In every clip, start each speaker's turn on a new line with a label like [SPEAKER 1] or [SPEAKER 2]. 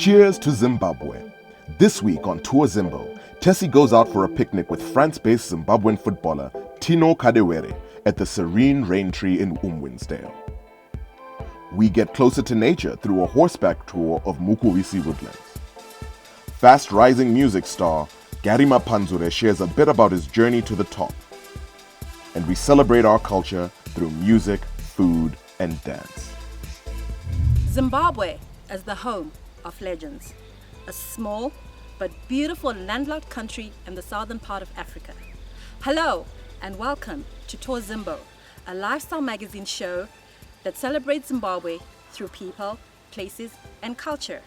[SPEAKER 1] Cheers to Zimbabwe. This week on TourZimbo, Tessie goes out for a picnic with France-based Zimbabwean footballer Tino Kadewere at the serene Raintree in Umwinsdale. We get closer to nature through a horseback tour of Mukuvisi Woodlands. Fast-rising music star Gary Mapanzure shares a bit about his journey to the top. And we celebrate our culture through music, food, and dance.
[SPEAKER 2] Zimbabwe as the home of legends. A small but beautiful landlocked country in the southern part of Africa. Hello and welcome to TourZimbo, a lifestyle magazine show that celebrates Zimbabwe through people, places and culture.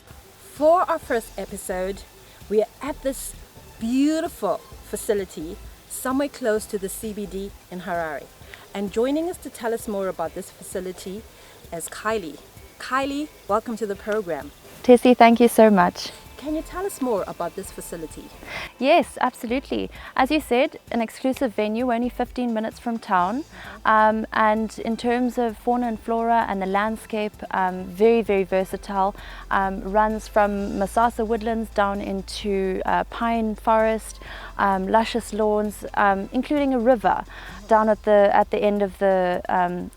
[SPEAKER 2] For our first episode, we are at this beautiful facility somewhere close to the CBD in Harare. And joining us to tell us more about this facility is Kylie. Kylie, welcome to the program.
[SPEAKER 3] Tessie, thank you so much.
[SPEAKER 2] Can you tell us more about this facility?
[SPEAKER 3] Yes, absolutely. As you said, an exclusive venue, only 15 minutes from town. And in terms of fauna and flora and the landscape, very, very versatile. Runs from Mukuvisi Woodlands down into pine forest, luscious lawns, including a river down at the end of the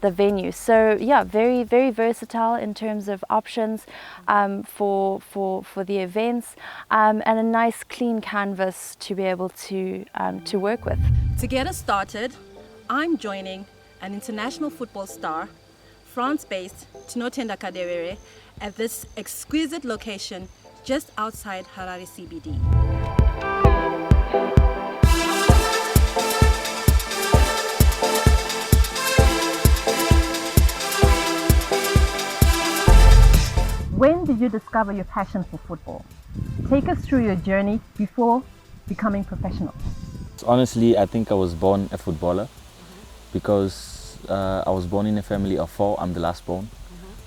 [SPEAKER 3] venue. So yeah, very, very versatile in terms of options for the events, and a nice clean canvas to be able to work with.
[SPEAKER 2] To get us started, I'm joining an international football star, France-based Tino Kadewere, at this exquisite location just outside Harare CBD. When did you discover your passion for football? Take us through your journey before becoming professional.
[SPEAKER 4] Honestly, I think I was born a footballer because I was born in a family of 4. I'm the last born.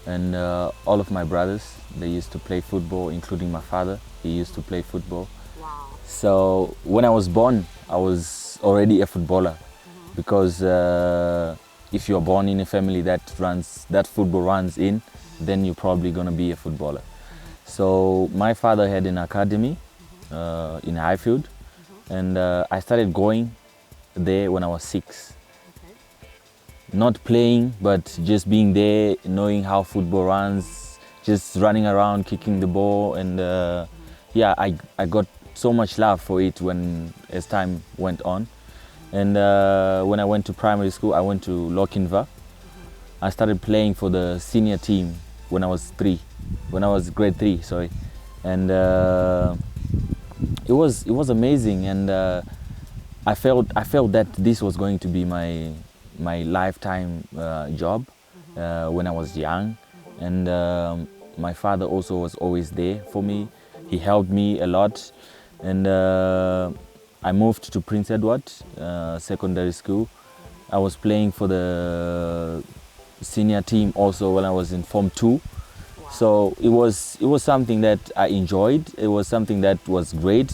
[SPEAKER 4] And all of my brothers, they used to play football, including my father. He used to play football.
[SPEAKER 2] Wow.
[SPEAKER 4] So when I was born, I was already a footballer because if you're born in a family that football runs in, then you're probably going to be a footballer. So my father had an academy in Highfield, and I started going there when I was 6. Not playing, but just being there, knowing how football runs, just running around, kicking the ball, and yeah, I got so much love for it as time went on. And when I went to primary school, I went to Lochinvar. I started playing for the senior team when I was grade 3, sorry. And it was amazing, and I felt that this was going to be my lifetime job when I was young. And my father also was always there for me. He helped me a lot. And I moved to Prince Edward Secondary School. I was playing for the senior team also when I was in Form 2. Wow. So it was something that I enjoyed. It was something that was great.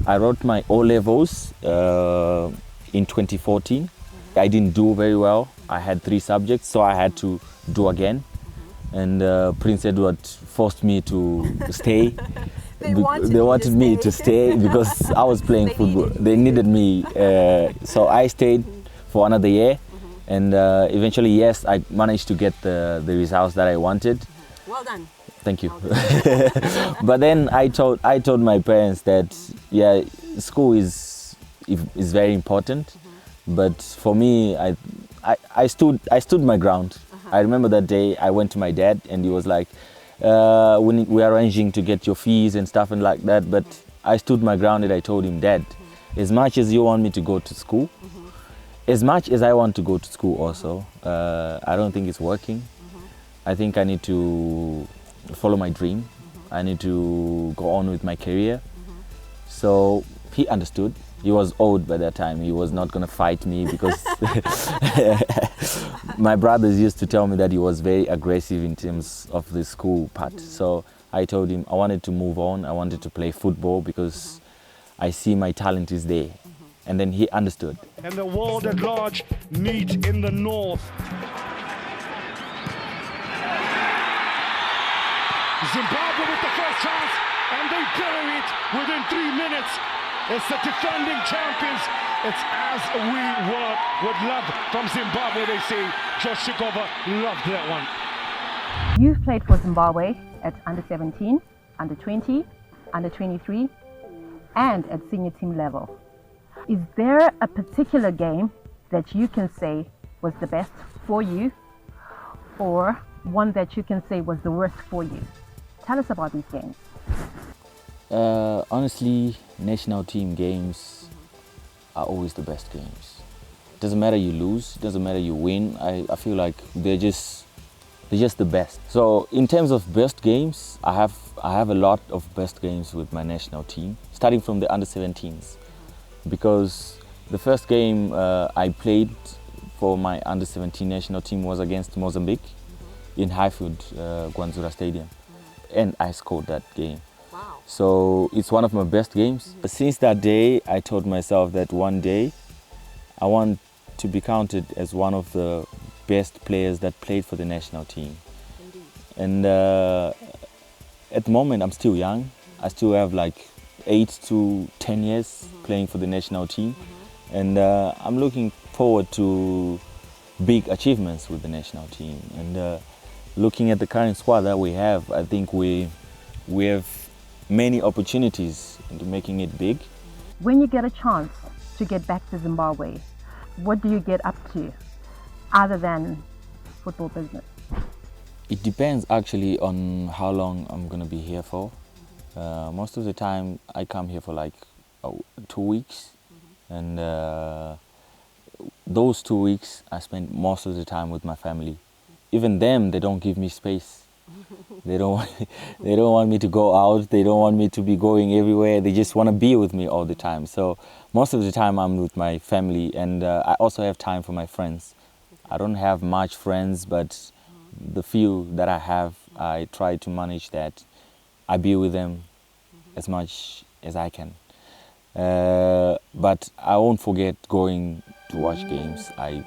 [SPEAKER 4] I wrote my O-levels in 2014. I didn't do very well. I had 3 subjects, so I had to do again. And Prince Edward forced me to stay. They wanted me to stay because I was playing football. They needed me. So I stayed for another year. And eventually, yes, I managed to get the results that I wanted.
[SPEAKER 2] Well done.
[SPEAKER 4] Thank you. But then I told my parents that, yeah, school is very important. But for me, I stood my ground. I remember that day I went to my dad and he was like, we're arranging to get your fees and stuff and like that. But I stood my ground and I told him, Dad, as much as you want me to go to school, as much as I want to go to school also, I don't think it's working. I think I need to follow my dream. I need to go on with my career. So he understood. He was old by that time. He was not going to fight me because my brothers used to tell me that he was very aggressive in terms of the school part. So I told him I wanted to move on. I wanted to play football because I see my talent is there. And then he understood.
[SPEAKER 5] And the world at large meet in the north. Zimbabwe with the first chance, and they bury it within 3 minutes. It's the defending champions. It's as we were with love from Zimbabwe, they say. Josh Shikova loved that one.
[SPEAKER 2] You've played for Zimbabwe at under 17, under 20, under 23, and at senior team level. Is there a particular game that you can say was the best for you, or one that you can say was the worst for you? Tell us about these games.
[SPEAKER 4] Honestly, national team games are always the best games. Doesn't matter you lose, doesn't matter you win. I feel like they're just the best. So in terms of best games, I have a lot of best games with my national team, starting from the under 17s, because the first game I played for my under 17 national team was against Mozambique in Highfield, Gwanzura Stadium, and I scored that game.
[SPEAKER 2] Wow.
[SPEAKER 4] So it's one of my best games. Since that day, I told myself that one day I want to be counted as one of the best players that played for the national team.
[SPEAKER 2] Indeed.
[SPEAKER 4] And at the moment, I'm still young. I still have like 8 to 10 years playing for the national team. And I'm looking forward to big achievements with the national team. And looking at the current squad that we have, I think we have many opportunities into making it big.
[SPEAKER 2] When you get a chance to get back to Zimbabwe, what do you get up to other than football business?
[SPEAKER 4] It depends actually on how long I'm going to be here for. Most of the time I come here for like 2 weeks, and those 2 weeks I spend most of the time with my family. Even them, they don't give me space. They don't want me to go out. They don't want me to be going everywhere. They just want to be with me all the time. So most of the time I'm with my family, and I also have time for my friends. I don't have much friends, but the few that I have, I try to manage that. I be with them as much as I can. But I won't forget going to watch games. I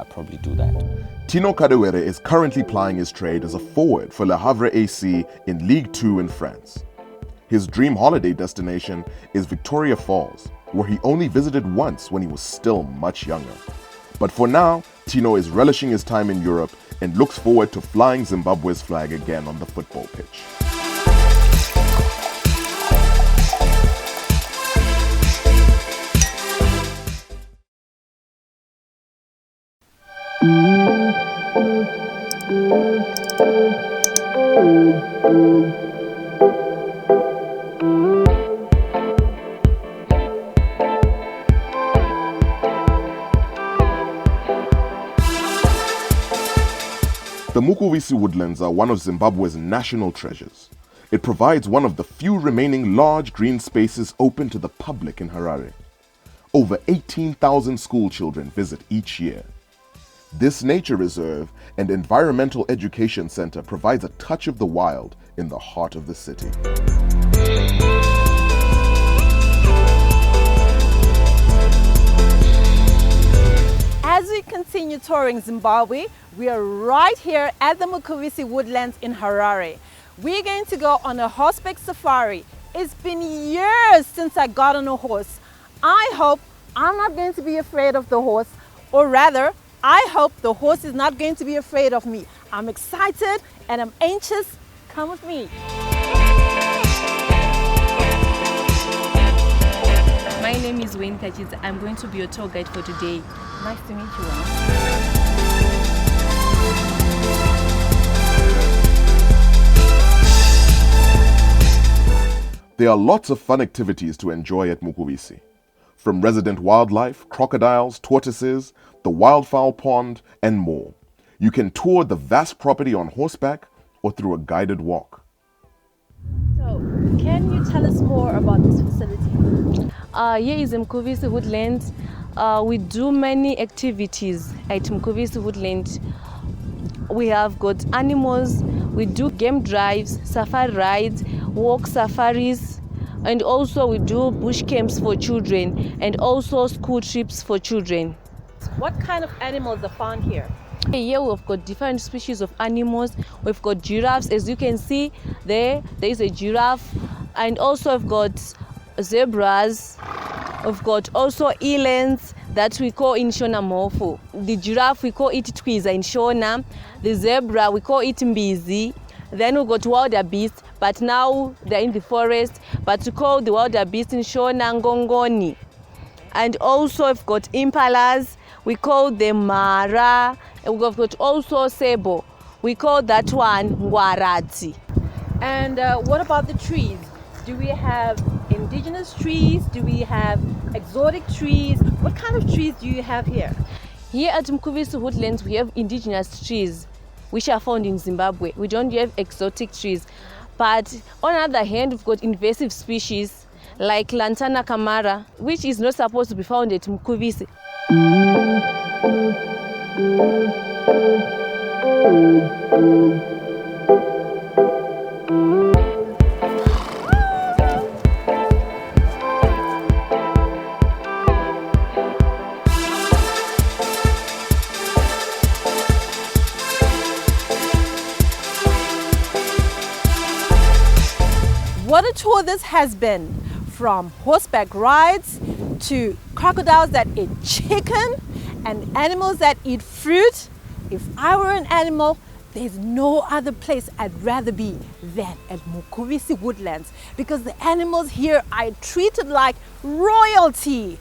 [SPEAKER 4] probably do that.
[SPEAKER 1] Tino Kadewere is currently plying his trade as a forward for Le Havre AC in Ligue 2 in France. His dream holiday destination is Victoria Falls, where he only visited once when he was still much younger. But for now, Tino is relishing his time in Europe and looks forward to flying Zimbabwe's flag again on the football pitch. The Mukuvisi Woodlands are one of Zimbabwe's national treasures. It provides one of the few remaining large green spaces open to the public in Harare. Over 18,000 school children visit each year. This nature reserve and environmental education center provides a touch of the wild in the heart of the city.
[SPEAKER 2] As we continue touring Zimbabwe, we are right here at the Mukuvisi Woodlands in Harare. We're going to go on a horseback safari. It's been years since I got on a horse. I hope I'm not going to be afraid of the horse, or rather, I hope the horse is not going to be afraid of me. I'm excited and I'm anxious. Come with me.
[SPEAKER 6] My name is Wayne Kachitsa. I'm going to be your tour guide for today.
[SPEAKER 2] Nice to meet you.
[SPEAKER 1] There are lots of fun activities to enjoy at Mukuvisi. From resident wildlife, crocodiles, tortoises, the wildfowl pond, and more. You can tour the vast property on horseback or through a guided walk.
[SPEAKER 2] So, can you tell us more about this facility?
[SPEAKER 6] Here is Mukuvisi Woodlands. We do many activities at Mukuvisi Woodlands. We have got animals, we do game drives, safari rides, walk safaris, and also we do bush camps for children and also school trips for children.
[SPEAKER 2] What kind of animals are found here?
[SPEAKER 6] Here we've got different species of animals. We've got giraffes, as you can see there is a giraffe, and also we've got zebras. We've got also elands that we call in Shona Mofu. The giraffe, we call it Twiza in Shona. The zebra, we call it Mbizi. Then we've got wildebeest, but now they're in the forest, but we call the wildebeest in Shona Ngongoni. And also we've got impalas, we call them Mara. And we've got also Sebo, we call that one Ngwarati.
[SPEAKER 2] And what about the trees? Do we have indigenous trees? Do we have exotic trees? What kind of trees do you have here?
[SPEAKER 6] Here at Mukuvisi Woodlands, we have indigenous trees, which are found in Zimbabwe. We don't have exotic trees. But on the other hand, we've got invasive species like Lantana camara, which is not supposed to be found at Mukuvisi.
[SPEAKER 2] What a tour this has been, from horseback rides to crocodiles that eat chicken and animals that eat fruit. If I were an animal, there's no other place I'd rather be than at Mukuvisi Woodlands, because the animals here are treated like royalty.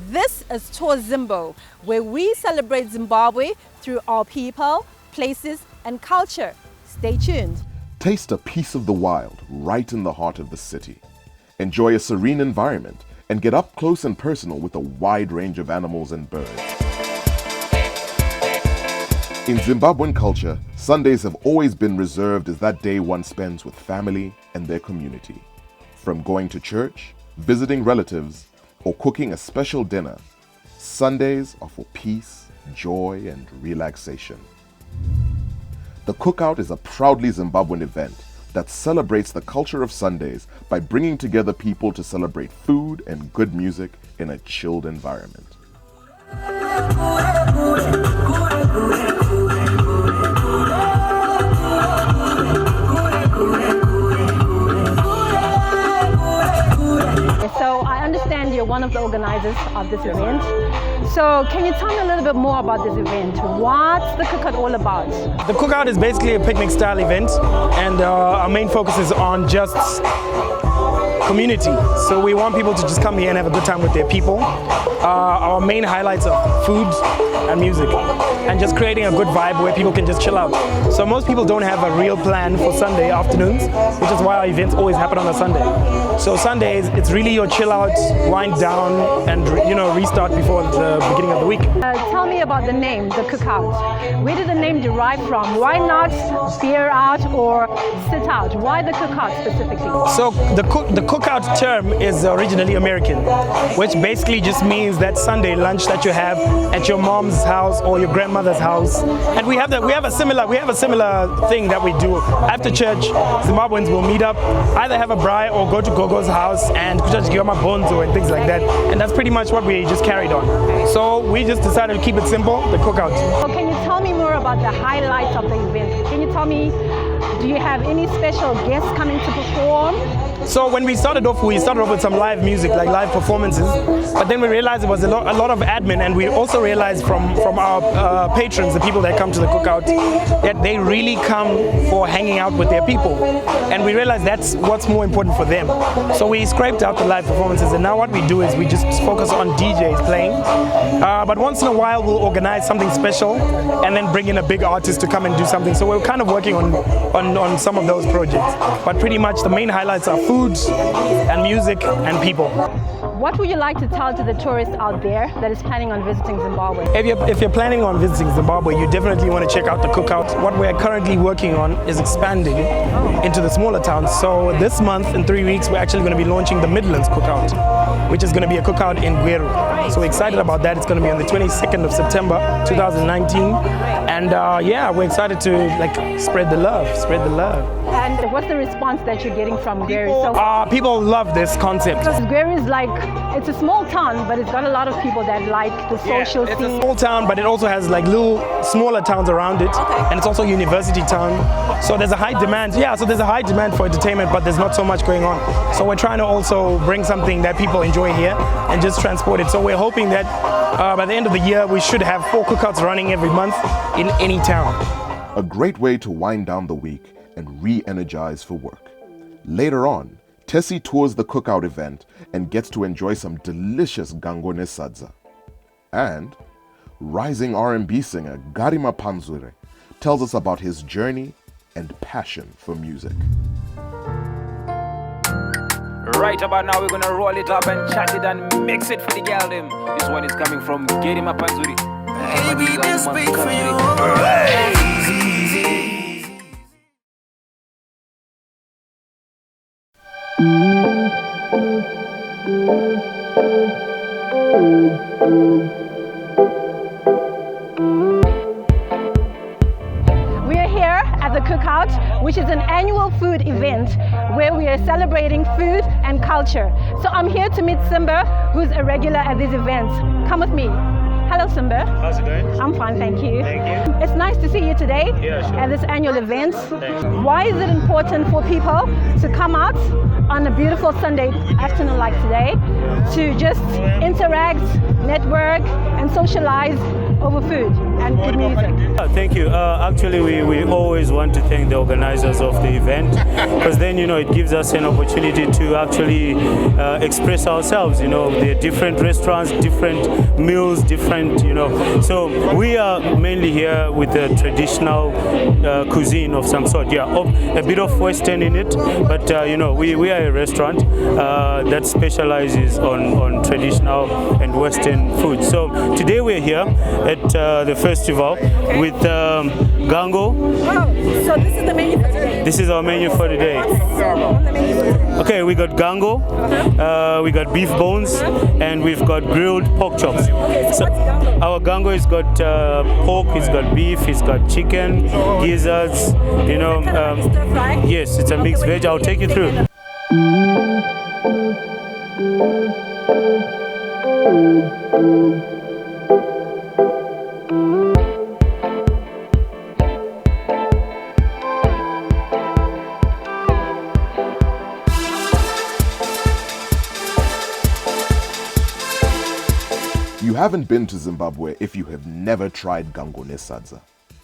[SPEAKER 2] This is TourZimbo, where we celebrate Zimbabwe through our people, places and culture. Stay tuned.
[SPEAKER 1] Taste a piece of the wild right in the heart of the city. Enjoy a serene environment and get up close and personal with a wide range of animals and birds. In Zimbabwean culture, Sundays have always been reserved as that day one spends with family and their community. From going to church, visiting relatives, or cooking a special dinner, Sundays are for peace, joy, and relaxation. The Cookout is a proudly Zimbabwean event that celebrates the culture of Sundays by bringing together people to celebrate food and good music in a chilled environment.
[SPEAKER 2] So I understand you're one of the organizers of this event. So can you tell me a little bit more about this event? What's the Cookout all about?
[SPEAKER 7] The Cookout is basically a picnic style event, and our main focus is on just community. So we want people to just come here and have a good time with their people. Our main highlights are food and music, and just creating a good vibe where people can just chill out. So most people don't have a real plan for Sunday afternoons, which is why our events always happen on a Sunday. So Sundays, it's really your chill out, wind down, and restart before the beginning of the week.
[SPEAKER 2] Tell me about the name, the Cookout. Where did the name derive from? Why not beer out or sit out? Why the Cookout specifically?
[SPEAKER 7] So the Cookout term is originally American, which basically just means that Sunday lunch that you have at your mom's house or your grandmother's house. And we have a similar thing that we do after church. Zimbabweans will meet up, either have a braai or go to Gogo's house and just give my bonzo and things like that. And that's pretty much what we just carried on. So we just decided to keep it simple, the Cookout.
[SPEAKER 2] So can you tell me more about the highlights of the event? Can you tell me, do you have any special guests coming to perform?
[SPEAKER 7] So when we started off with some live music, like live performances, but then we realized it was a lot of admin, and we also realized from our patrons, the people that come to the Cookout, that they really come for hanging out with their people, and we realized that's what's more important for them. So we scraped out the live performances, and now what we do is we just focus on DJs playing, but once in a while we'll organize something special and then bring in a big artist to come and do something. So we're kind of working on some of those projects, but pretty much the main highlights are food and music and people.
[SPEAKER 2] What would you like to tell to the tourists out there that is planning on visiting Zimbabwe?
[SPEAKER 7] If you're planning on visiting Zimbabwe, you definitely want to check out the Cookout. What we're currently working on is expanding into the smaller towns. So this month, in 3 weeks, we're actually going to be launching the Midlands Cookout, which is going to be a cookout in Gweru. So we're excited about that. It's going to be on the 22nd of September, 2019. And we're excited to spread the love.
[SPEAKER 2] And what's the response that you're getting from Gary?
[SPEAKER 7] People love this concept.
[SPEAKER 2] Because Gary is like, it's a small town, but it's got a lot of people that like the social
[SPEAKER 7] It's
[SPEAKER 2] scene.
[SPEAKER 7] a small town, but it also has like little smaller towns around it.
[SPEAKER 2] Okay.
[SPEAKER 7] And it's also a university town. So there's a high demand. Yeah, so there's a high demand for entertainment, but there's not so much going on. So we're trying to also bring something that people enjoy here and just transport it. So we're hoping that by the end of the year, we should have 4 cookouts running every month in any town.
[SPEAKER 1] A great way to wind down the week and re-energize for work. Later on, Tessie tours the cookout event and gets to enjoy some delicious gango nesadza. And rising R&B singer Gary Mapanzure tells us about his journey and passion for music.
[SPEAKER 8] Right about now, we're gonna roll it up and chat it and mix it for the girl them. This one is coming from Gary Mapanzure.
[SPEAKER 9] Baby, this beat for you.
[SPEAKER 2] We are here at the Cookout, which is an annual food event where we are celebrating food and culture. So I'm here to meet Simba, who's a regular at these events. Come with me. Hello, Simba.
[SPEAKER 7] How's it going?
[SPEAKER 2] I'm fine, thank you.
[SPEAKER 7] Thank you.
[SPEAKER 2] It's nice to see you today
[SPEAKER 7] Yeah,
[SPEAKER 2] at this annual event.
[SPEAKER 7] Thanks.
[SPEAKER 2] Why is it important for people to come out on a beautiful Sunday afternoon like today to just interact, network, and socialize over food and good music?
[SPEAKER 10] Thank you. Actually, we always want to thank the organizers of the event because then, it gives us an opportunity to actually express ourselves. There are different restaurants, different meals, different, So we are mainly here with the traditional cuisine of some sort. Yeah, a bit of Western in it, but, we are a restaurant that specializes on traditional and Western food. So today we're here at the festival with gango.
[SPEAKER 2] Oh, so this is the menu for today?
[SPEAKER 10] This is our menu for today. Okay, we got gango, we got beef bones, and we've got grilled pork chops. So our gango has got pork, it's got beef, it's got chicken, gizzards, yes, it's a mixed veg. I'll take you through.
[SPEAKER 1] You haven't been to Zimbabwe if you have never tried gango nesadza.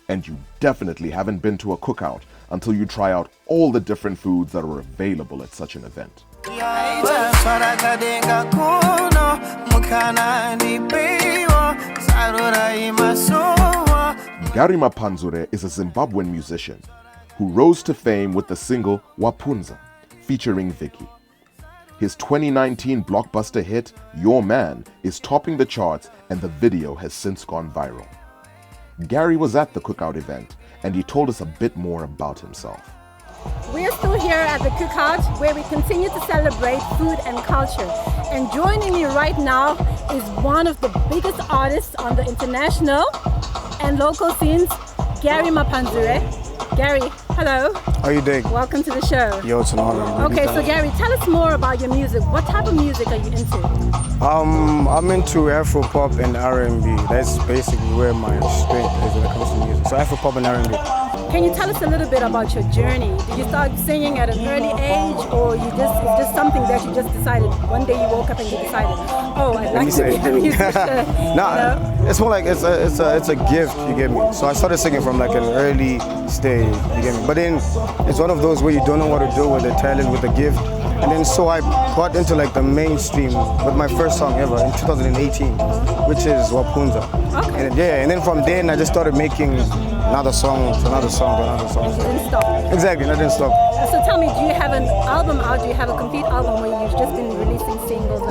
[SPEAKER 1] And you definitely haven't been to a cookout until you try out all the different foods that are available at such an event. Gary Mapanzure is a Zimbabwean musician who rose to fame with the single Wapunza, featuring Vicky. His 2019 blockbuster hit, Your Man, is topping the charts and the video has since gone viral. Gary was at the cookout event and he told us a bit more about himself.
[SPEAKER 2] We are still here at the Cookout where we continue to celebrate food and culture. And joining me right now is one of the biggest artists on the international and local scenes, Gary Mapanzure. Gary, hello.
[SPEAKER 11] How are you doing?
[SPEAKER 2] Welcome to the show.
[SPEAKER 11] Yo, it's an honor.
[SPEAKER 2] Okay, so Gary, tell us more about your music. What type of music are you into?
[SPEAKER 11] I'm into Afro pop and R&B. That's basically where my strength is when it comes to music. So Afro pop and R&B.
[SPEAKER 2] Can you tell us a little bit about your journey? Did you start singing at an early age, or it's just something that you just decided? One day you woke up and you decided, oh, I'd like to be a musician.
[SPEAKER 11] Nah, it's more like it's a gift, you get me. So I started singing from like an early stage, you get me. But then it's one of those where you don't know what to do with the talent, with the gift. And then so I got into like the mainstream with my first song ever in 2018, which is Wapunza.
[SPEAKER 2] Okay.
[SPEAKER 11] And then from then I just started making another song to another song to another song.
[SPEAKER 2] You didn't stop.
[SPEAKER 11] Exactly, I didn't stop.
[SPEAKER 2] So tell me, do you have an album out? Do you have a complete album where you've just been releasing singles?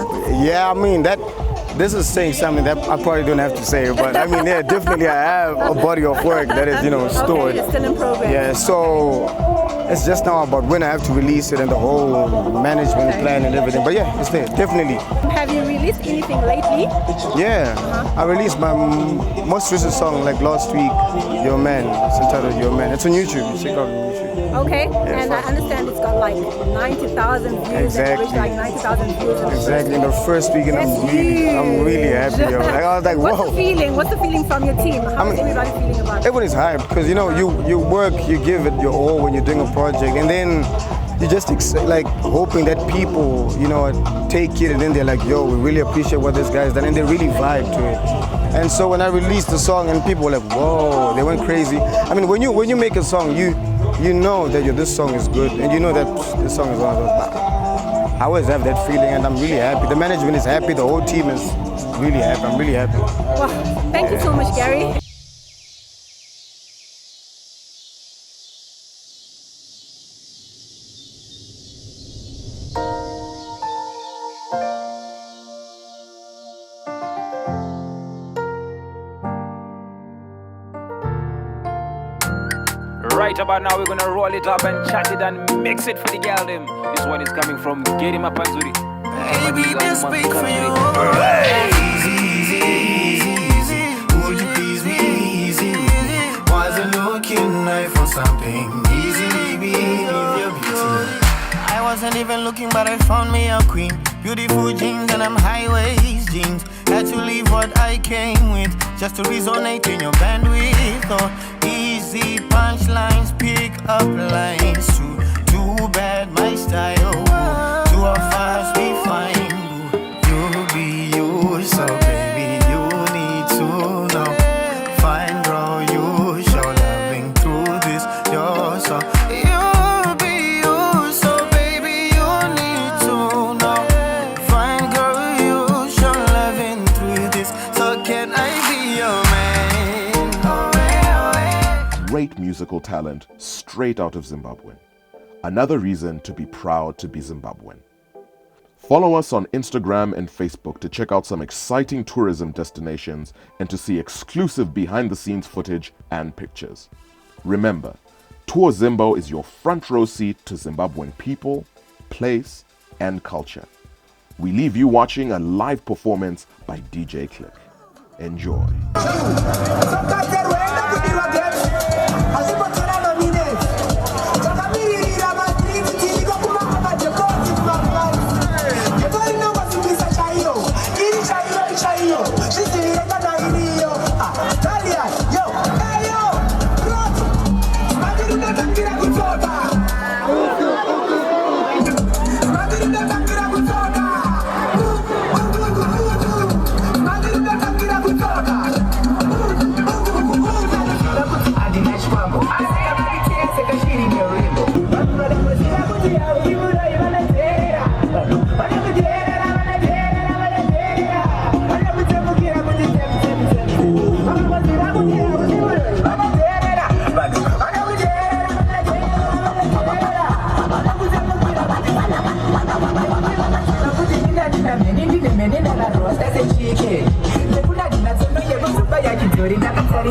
[SPEAKER 11] Yeah, I mean this is saying something that I probably don't have to say, but I mean, yeah, definitely I have a body of work that is, stored.
[SPEAKER 2] Okay, it's still in progress.
[SPEAKER 11] Yeah, so it's just now about when I have to release it and the whole management plan and everything. But yeah, it's there, definitely.
[SPEAKER 2] Have you released anything lately?
[SPEAKER 11] Yeah, I released my most recent song like last week, Your Man. It's entitled Your Man. It's on YouTube. You check out on YouTube.
[SPEAKER 2] Okay, and I understand it's got like 90,000 views.
[SPEAKER 11] Exactly.
[SPEAKER 2] And reached like 90,000 views.
[SPEAKER 11] Exactly. In the first week, and I'm really happy. Yo. Like, I was like,
[SPEAKER 2] What's
[SPEAKER 11] whoa.
[SPEAKER 2] the feeling? What's the feeling from your team? How is everybody feeling about it?
[SPEAKER 11] Everyone is hyped because you know you work, you give it your all when you're doing a project, and then you just like hoping that people, you know, take it and then they're like, yo, we really appreciate what this guy's done, and they really vibe to it. And so when I released the song and people were like, whoa, they went crazy. I mean, when you make a song, you know that this song is good, and you know that this song is one of those. I always have that feeling, and I'm really happy. The management is happy, the whole team is really happy. I'm really happy.
[SPEAKER 2] Well, thank you so much, Gary.
[SPEAKER 8] Right about now, we're gonna roll it up and chat it and mix it for the girl them. This one is coming from Gary Mapanzure.
[SPEAKER 9] Baby, this beat for you. Easy, easy. Would you please be easy? Wasn't looking for something easy, baby. Leave your beauty. I wasn't even looking, but I found me a queen. Beautiful jeans and I'm high-waist jeans. Had to leave what I came with just to resonate in your bandwidth. Oh, easy punchlines, pick up lines. Too bad my style. Two of us we find. You be you, so baby you need to know. Fine girl, you show loving through this your song. You be you, so baby you need to know. Fine girl, you show loving through this. So can I be your man?
[SPEAKER 1] Great musical talent straight out of Zimbabwe. Another reason to be proud to be Zimbabwean. Follow us on Instagram and Facebook to check out some exciting tourism destinations and to see exclusive behind-the-scenes footage and pictures. Remember, TourZimbo is your front row seat to Zimbabwean people, place, and culture. We leave you watching a live performance by DJ Click. Enjoy.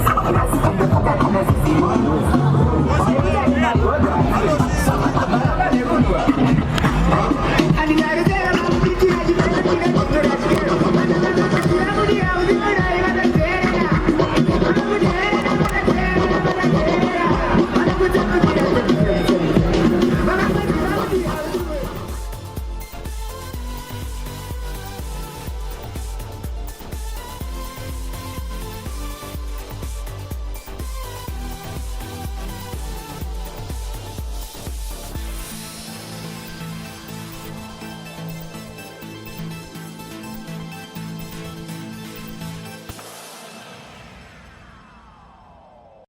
[SPEAKER 12] Sorry.